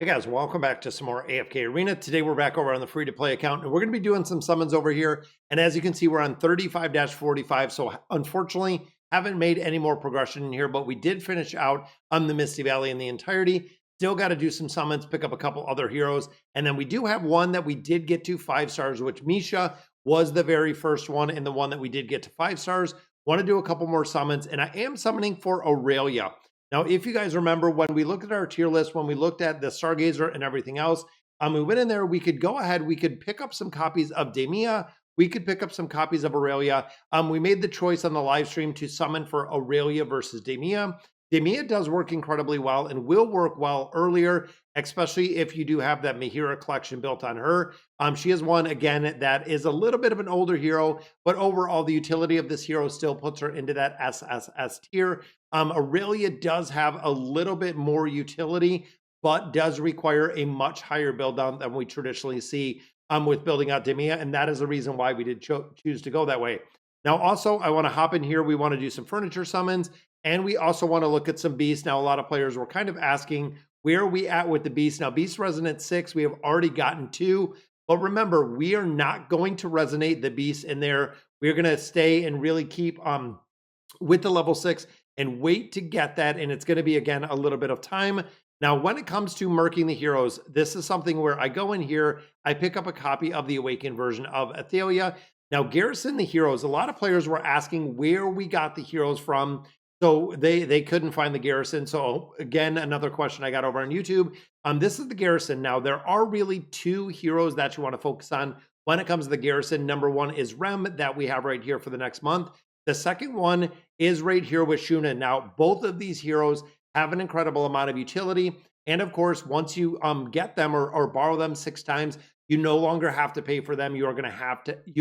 Hey guys, welcome back to some more AFK Arena. Today we're back over on the free to play account and we're going to be doing some summons over here. And as you can see, we're on 35-45. So unfortunately, haven't made any more progression in here, but we did finish out on the Misty Valley in the entirety. Still got to do some summons, pick up a couple other heroes. And then we do have one that we did get to 5 stars, which Misha was the very first one and the one that we did get to 5 stars. Want to do a couple more summons, and I am summoning for Aurelia. Now, if you guys remember, when we looked at our tier list, when we looked at the Stargazer and everything else, we went in there, we could go ahead, we could pick up some copies of Demia, we could pick up some copies of Aurelia. We made the choice on the live stream to summon for Aurelia versus Demia. Demia does work incredibly well and will work well earlier, especially if you do have that Mahira collection built on her. She is one, again, that is a little bit of an older hero, but overall, the utility of this hero still puts her into that SSS tier. Aurelia does have a little bit more utility, but does require a much higher build down than we traditionally see with building out Demia, and that is the reason why we did choose to go that way. Now, also, I want to hop in here. We want to do some furniture summons, and we also want to look at some beasts. Now, a lot of players were kind of asking, where are we at with the beast? Now, Beast Resonance 6, we have already gotten 2, but remember, we are not going to resonate the beast in there. We're going to stay and really keep with the level 6 and wait to get that, and it's going to be, again, a little bit of time. Now, when it comes to marking the heroes, this is something where I go in here, I pick up a copy of the Awakened version of Athalia. Now, garrison the heroes, a lot of players were asking where we got the heroes from. So they couldn't find the garrison. So again, another question I got over on YouTube. This is the garrison. Now, there are really 2 heroes that you want to focus on when it comes to the garrison. Number 1 is Rem that we have right here for the next month. The second one is right here with Shuna. Now, both of these heroes have an incredible amount of utility. And of course, once you get them or borrow them 6 times, you no longer have to pay for them. You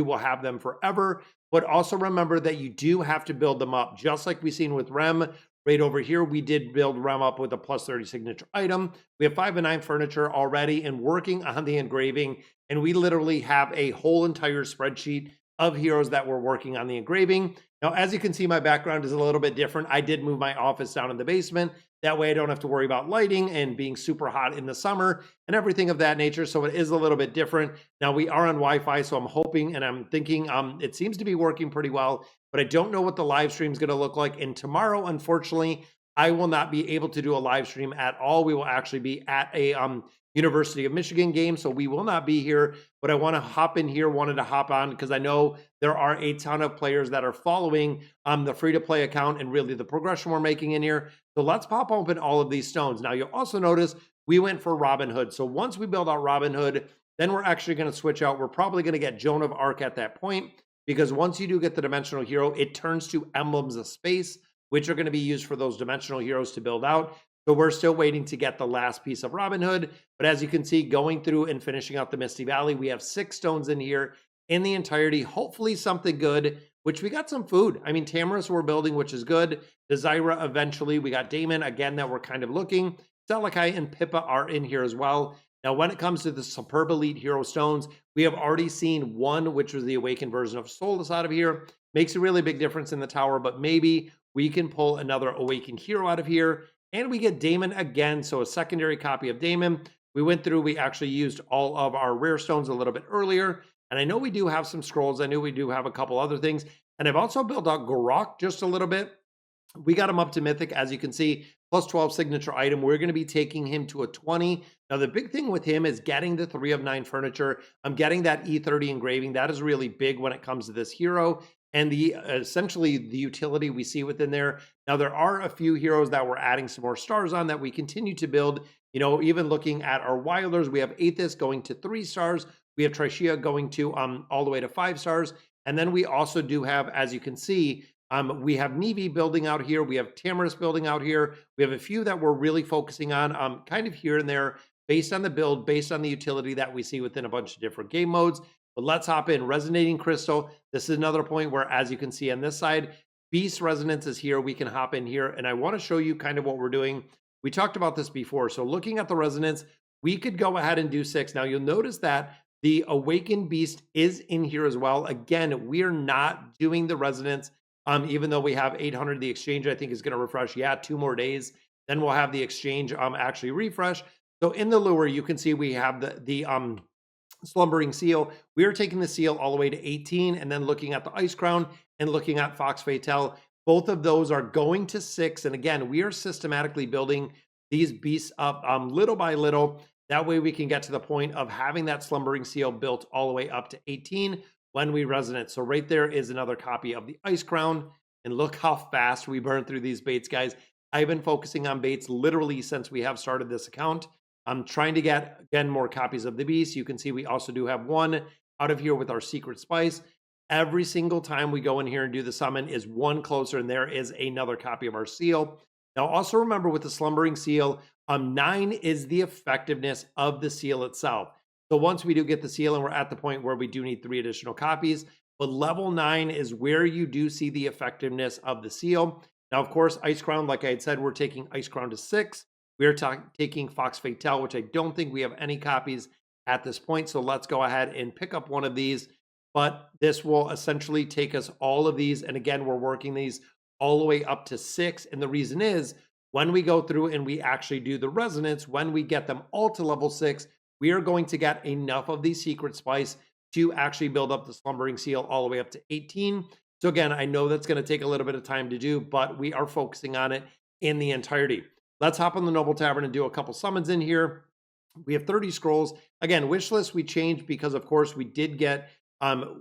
will have them forever. But also remember that you do have to build them up. Just like we've seen with Rem right over here, we did build Rem up with a plus 30 signature item. We have 5 and 9 furniture already and working on the engraving. And we literally have a whole entire spreadsheet of heroes that we're working on the engraving. Now, as you can see, my background is a little bit different. I did move my office down in the basement. That way I don't have to worry about lighting and being super hot in the summer and everything of that nature. So it is a little bit different. Now, we are on Wi-Fi, so I'm hoping and I'm thinking it seems to be working pretty well, but I don't know what the live stream is going to look like. And tomorrow, unfortunately, I will not be able to do a live stream at all. We will actually be at a University of Michigan game, so we will not be here, but I want to hop in here, wanted to hop on because I know there are a ton of players that are following the free-to-play account and really the progression we're making in here. So let's pop open all of these stones. Now, you'll also notice we went for Robin Hood. So once we build out Robin Hood, then we're actually going to switch out. We're probably going to get Joan of Arc at that point, because once you do get the dimensional hero, it turns to emblems of space, which are going to be used for those dimensional heroes to build out. So we're still waiting to get the last piece of Robin Hood. But as you can see, going through and finishing out the Misty Valley, we have 6 stones in here in the entirety. Hopefully something good, which we got some food. I mean, Tamarisk we're building, which is good. Desira eventually. We got Damon, again, that we're kind of looking. Selakai and Pippa are in here as well. Now, when it comes to the Superb Elite Hero Stones, we have already seen one, which was the Awakened version of Solus out of here. Makes a really big difference in the tower, but maybe we can pull another Awakened Hero out of here. And we get Damon again, so a secondary copy of Damon. We went through, we actually used all of our rare stones a little bit earlier. And I know we do have some scrolls. I know we do have a couple other things. And I've also built out Gorok just a little bit. We got him up to Mythic, as you can see, plus 12 signature item. We're going to be taking him to a 20. Now, the big thing with him is getting the 3 of 9 furniture. I'm getting that E30 engraving. That is really big when it comes to this hero. And the essentially the utility we see within there. Now, there are a few heroes that we're adding some more stars on that we continue to build. You know, even looking at our Wilders, we have Aethys going to 3 stars. We have Trishia going to all the way to 5 stars. And then we also do have, as you can see, we have Nevi building out here. We have Tamarisk building out here. We have a few that we're really focusing on kind of here and there based on the build, based on the utility that we see within a bunch of different game modes. But let's hop in. Resonating Crystal. This is another point where, as you can see on this side, Beast Resonance is here. We can hop in here, and I want to show you kind of what we're doing. We talked about this before. So looking at the Resonance, we could go ahead and do 6. Now, you'll notice that the Awakened Beast is in here as well. Again, we are not doing the Resonance, even though we have 800. The exchange, I think, is going to refresh. Yeah, 2 more days. Then we'll have the exchange actually refresh. So in the lure, you can see we have the slumbering seal. We are taking the seal all the way to 18 and then looking at the ice crown and looking at fox fatale. Both of those are going to 6. And again, we are systematically building these beasts up little by little. That way we can get to the point of having that slumbering seal built all the way up to 18 when we resonate. So right there is another copy of the ice crown. And look how fast we burn through these baits, guys. I've been focusing on baits literally since we have started this account. I'm trying to get, again, more copies of the beast. You can see we also do have one out of here with our secret spice. Every single time we go in here and do the summon is one closer, and there is another copy of our seal. Now, also remember with the slumbering seal, 9 is the effectiveness of the seal itself. So once we do get the seal and we're at the point where we do need 3 additional copies, but level 9 is where you do see the effectiveness of the seal. Now, of course, Ice Crown, like I had said, we're taking Ice Crown to 6. We are taking Fox Fatale, which I don't think we have any copies at this point. So let's go ahead and pick up one of these. But this will essentially take us all of these. And again, we're working these all the way up to 6. And the reason is when we go through and we actually do the resonance, when we get them all to level 6, we are going to get enough of the secret spice to actually build up the slumbering seal all the way up to 18. So again, I know that's going to take a little bit of time to do, but we are focusing on it in the entirety. Let's hop on the Noble Tavern and do a couple summons in here. We have 30 scrolls. Again, wish list we changed because, of course, we did get,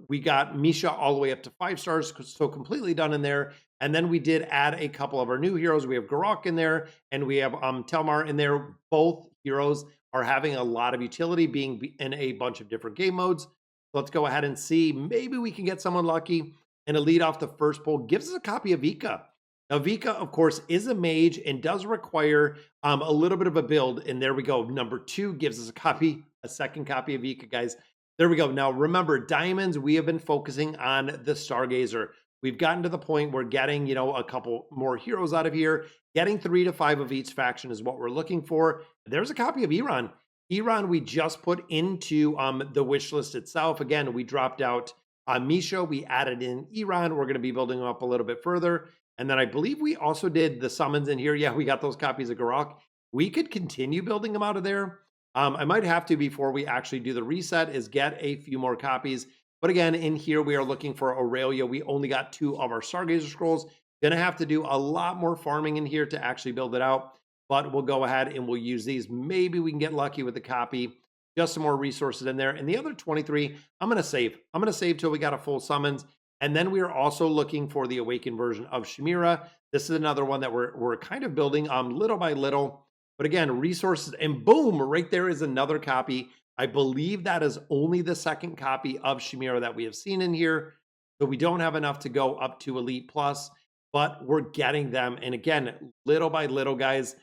we got Misha all the way up to 5 stars, so completely done in there. And then we did add a couple of our new heroes. We have Garok in there, and we have Telmar in there. Both heroes are having a lot of utility, being in a bunch of different game modes. Let's go ahead and see. Maybe we can get someone lucky. And a lead off the first pull gives us a copy of Vika. Now, Vika, of course, is a mage and does require a little bit of a build. And there we go. Number 2 gives us a second copy of Vika, guys. There we go. Now, remember, diamonds, we have been focusing on the Stargazer. We've gotten to the point where getting, a couple more heroes out of here. Getting 3 to 5 of each faction is what we're looking for. There's a copy of Iran. Iran, we just put into the wish list itself. Again, we dropped out Misha. We added in Iran. We're going to be building them up a little bit further. And then I believe we also did the summons in here. Yeah, we got those copies of Garok. We could continue building them out of there. I might have to before we actually do the reset is get a few more copies. But again, in here, we are looking for Aurelia. We only got 2 of our Stargazer scrolls. Gonna have to do a lot more farming in here to actually build it out. But we'll go ahead and we'll use these. Maybe we can get lucky with the copy. Just some more resources in there. And the other 23, I'm gonna save. I'm gonna save till we got a full summons. And then we are also looking for the awakened version of Shamira. This is another one that we're kind of building little by little. But again, resources, and boom, right there is another copy. I believe that is only the second copy of Shamira that we have seen in here. So we don't have enough to go up to Elite Plus, but we're getting them. And again, little by little, guys,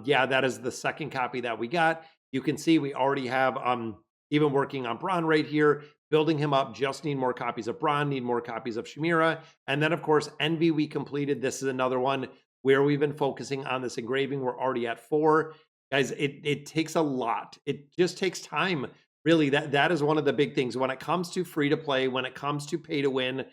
yeah, that is the second copy that we got. You can see we already have even working on Braun right here. Building him up, just need more copies of Braun, need more copies of Shamira. And then, of course, Envy we completed. This is another one where we've been focusing on this engraving. We're already at 4. Guys, it takes a lot. It just takes time. Really, that is one of the big things. When it comes to free to play, when it comes to pay to win,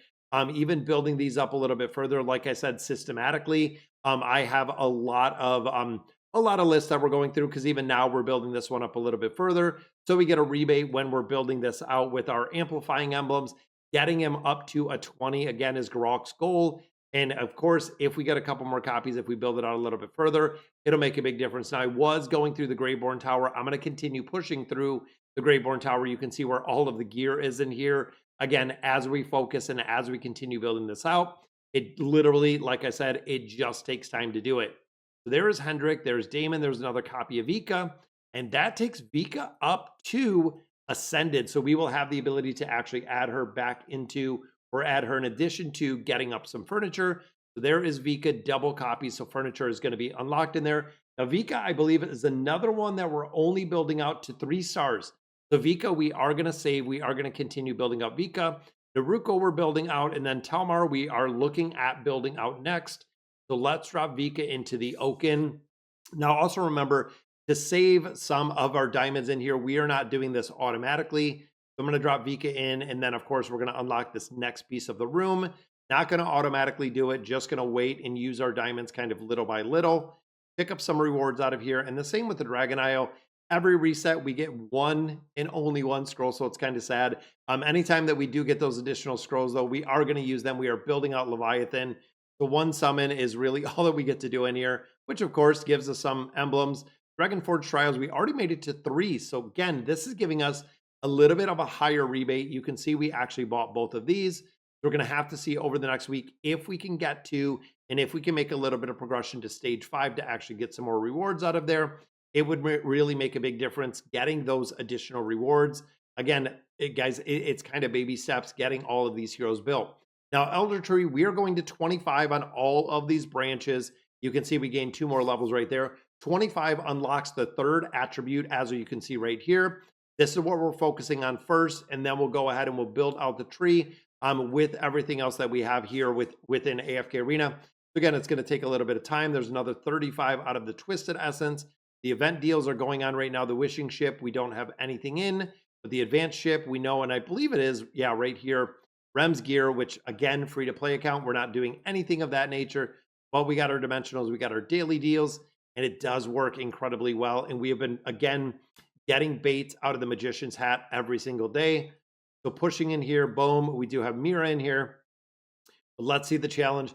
even building these up a little bit further, like I said, systematically, I have a lot of lists that we're going through because even now we're building this one up a little bit further. So we get a rebate when we're building this out with our amplifying emblems. Getting him up to a 20, again, is Garok's goal. And of course, if we get a couple more copies, if we build it out a little bit further, it'll make a big difference. Now, I was going through the Greyborn Tower. I'm going to continue pushing through the Greyborn Tower. You can see where all of the gear is in here. Again, as we focus and as we continue building this out, it literally, like I said, it just takes time to do it. So there is Hendrik, there's Damon, there's another copy of Vika, and that takes Vika up to Ascended. So we will have the ability to actually add her back into, or add her in addition to getting up some furniture. So there is Vika, double copy. So furniture is going to be unlocked in there. Now Vika, I believe, is another one that we're only building out to 3 stars. So Vika, we are going to save. We are going to continue building out Vika. Naruko, we're building out. And then Telmar, we are looking at building out next. So let's drop Vika into the Oaken. Now, also remember to save some of our diamonds in here. We are not doing this automatically. So I'm going to drop Vika in. And then, of course, we're going to unlock this next piece of the room. Not going to automatically do it. Just going to wait and use our diamonds kind of little by little. Pick up some rewards out of here. And the same with the Dragon Isle. every reset we get one and only one scroll, so it's kind of sad. Anytime that we do get those additional scrolls though, we are going to use them. We are building out Leviathan. The one summon is really all that we get to do in here, which of course gives us some emblems. Dragonforge Trials, we already made it to 3. So again, this is giving us a little bit of a higher rebate. You can see we actually bought both of these. We're going to have to see over the next week if we can get to, and if we can make a little bit of progression to stage 5 to actually get some more rewards out of there. It would really make a big difference getting those additional rewards. Again, guys, it's kind of baby steps getting all of these heroes built. Now, Elder Tree, we are going to 25 on all of these branches. You can see we gained 2 more levels right there. 25 unlocks the 3rd attribute, as you can see right here. This is what we're focusing on first, and then we'll go ahead and we'll build out the tree with everything else that we have here within AFK Arena. Again, it's going to take a little bit of time. There's another 35 out of the Twisted Essence. The event deals are going on right now. The Wishing Ship, we don't have anything in, but the Advanced Ship, we know, and I believe it is, yeah, right here. Rem's Gear, which again, free-to-play account. We're not doing anything of that nature, but we got our dimensionals, we got our daily deals, and it does work incredibly well. And we have been, again, getting baits out of the Magician's Hat every single day. So pushing in here, boom, we do have Mira in here. But let's see the challenge.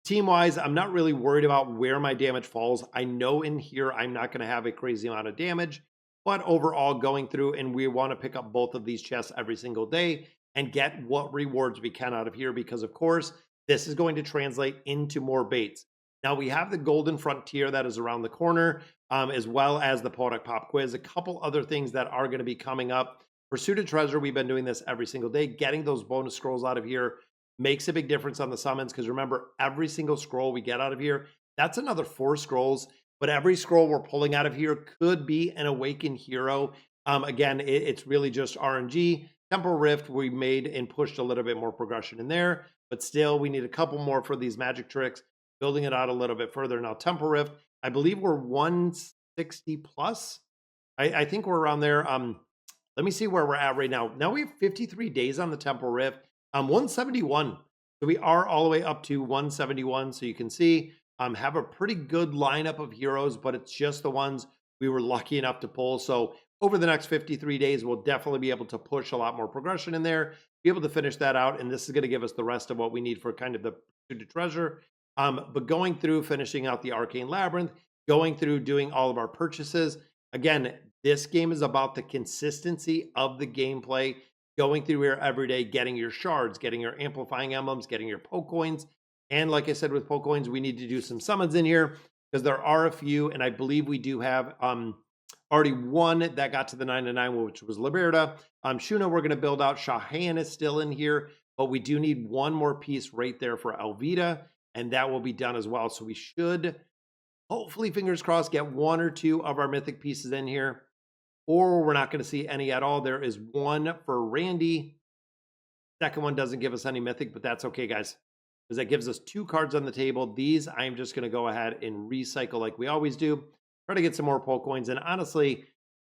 Team-wise, I'm not really worried about where my damage falls. I know in here I'm not going to have a crazy amount of damage, but overall going through, and we want to pick up both of these chests every single day and get what rewards we can out of here, because of course, this is going to translate into more baits. Now we have the Golden Frontier that is around the corner, as well as the Poetic Pop Quiz, a couple other things that are going to be coming up. Pursuit of Treasure, we've been doing this every single day. Getting those bonus scrolls out of here makes a big difference on the summons, because remember, every single scroll we get out of here, that's another 4 scrolls, but every scroll we're pulling out of here could be an awakened hero. Again, it's really just RNG. Temporal Rift, we made and pushed a little bit more progression in there, but still we need a couple more for these magic tricks, building it out a little bit further. Now, Temporal Rift, I believe we're 160 plus. I think we're around there. Let me see where we're at right now. Now we have 53 days on the Temporal Rift. 171. So we are all the way up to 171. So you can see have a pretty good lineup of heroes, but it's just the ones we were lucky enough to pull. So over the next 53 days, we'll definitely be able to push a lot more progression in there, be able to finish that out. And this is going to give us the rest of what we need for kind of the Pursuit of Treasure. But going through, finishing out the Arcane Labyrinth, going through, doing all of our purchases. Again, this game is about the consistency of the gameplay, going through here every day, getting your shards, getting your amplifying emblems, getting your poke coins. And like I said, with poke coins, we need to do some summons in here, because there are a few, and I believe we do have already one that got to the 9-9, which was Liberta. Shuna, we're going to build out. Shahan is still in here, but we do need one more piece right there for Alvita, and that will be done as well. So we should, hopefully, fingers crossed, get 1 or 2 of our mythic pieces in here, or we're not going to see any at all. There is one for Randy. Second one doesn't give us any mythic, but that's okay, guys, because that gives us 2 cards on the table. These I'm just going to go ahead and recycle like we always do. Try to get some more poke coins, and honestly,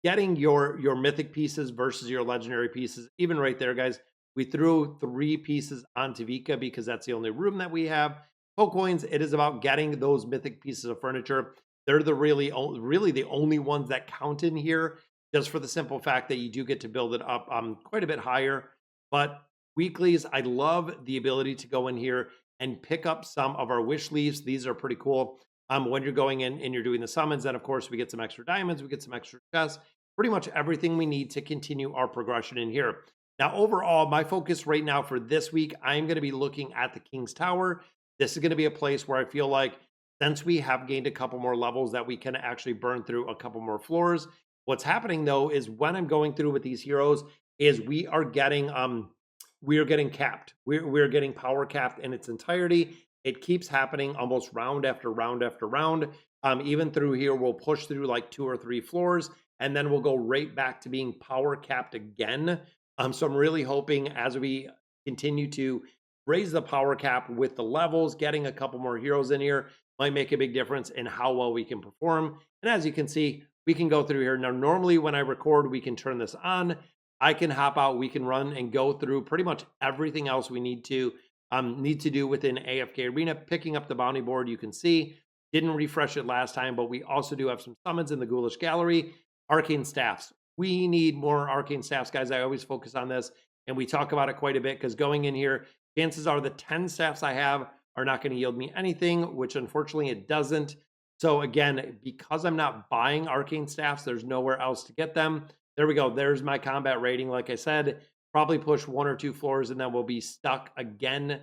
getting your mythic pieces versus your legendary pieces, even right there, guys. We threw 3 pieces onto Vika because that's the only room that we have. Poke coins, it is about getting those mythic pieces of furniture. They're the really the only ones that count in here, just for the simple fact that you do get to build it up quite a bit higher. But weeklies, I love the ability to go in here and pick up some of our wish leaves. These are pretty cool. When you're going in and you're doing the summons, then of course we get some extra diamonds, we get some extra chests, pretty much everything we need to continue our progression in here. Now, overall, my focus right now for this week, I'm going to be looking at the King's Tower. This is going to be a place where I feel like, since we have gained a couple more levels, that we can actually burn through a couple more floors. What's happening though is when I'm going through with these heroes is we are getting capped. We're getting power capped in its entirety. It keeps happening almost round after round after round. Even through here, we'll push through like 2 or 3 floors, and then we'll go right back to being power capped again. So I'm really hoping as we continue to raise the power cap with the levels, getting a couple more heroes in here might make a big difference in how well we can perform. And as you can see, we can go through here. Now, normally when I record, we can turn this on. I can hop out, we can run and go through pretty much everything else we need to do within AFK Arena. Picking up the bounty board, you can see, didn't refresh it last time, but we also do have some summons in the Ghoulish Gallery. arcane staffs. We need more arcane staffs, guys. I always focus on this, and we talk about it quite a bit because going in here, chances are the 10 staffs I have are not going to yield me anything, which unfortunately it doesn't. So again, because I'm not buying arcane staffs, there's nowhere else to get them. There we go. There's my combat rating. Like I said, probably push 1 or 2 floors and then we'll be stuck again,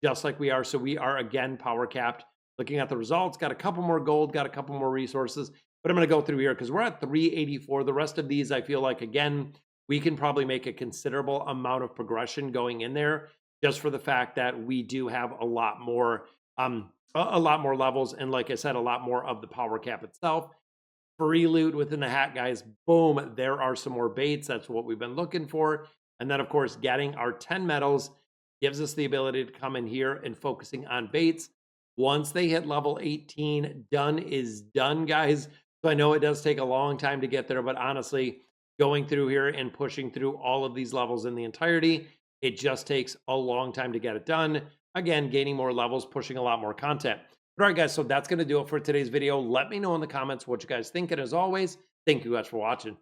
just like we are. So we are again power capped. Looking at the results, got a couple more gold, got a couple more resources, but I'm going to go through here because we're at 384. The rest of these, I feel like, again, we can probably make a considerable amount of progression going in there just for the fact that we do have a lot more levels, and like I said, a lot more of the power cap itself. Free loot within the hat, guys. Boom, there are some more baits. That's what we've been looking for. And then of course, getting our 10 medals gives us the ability to come in here and focusing on baits. Once they hit level 18, done is done, guys. So I know it does take a long time to get there, but honestly, going through here and pushing through all of these levels in the entirety, it just takes a long time to get it done. Again, gaining more levels, pushing a lot more content. But all right, guys, so that's going to do it for today's video. Let me know in the comments what you guys think. And as always, thank you guys for watching.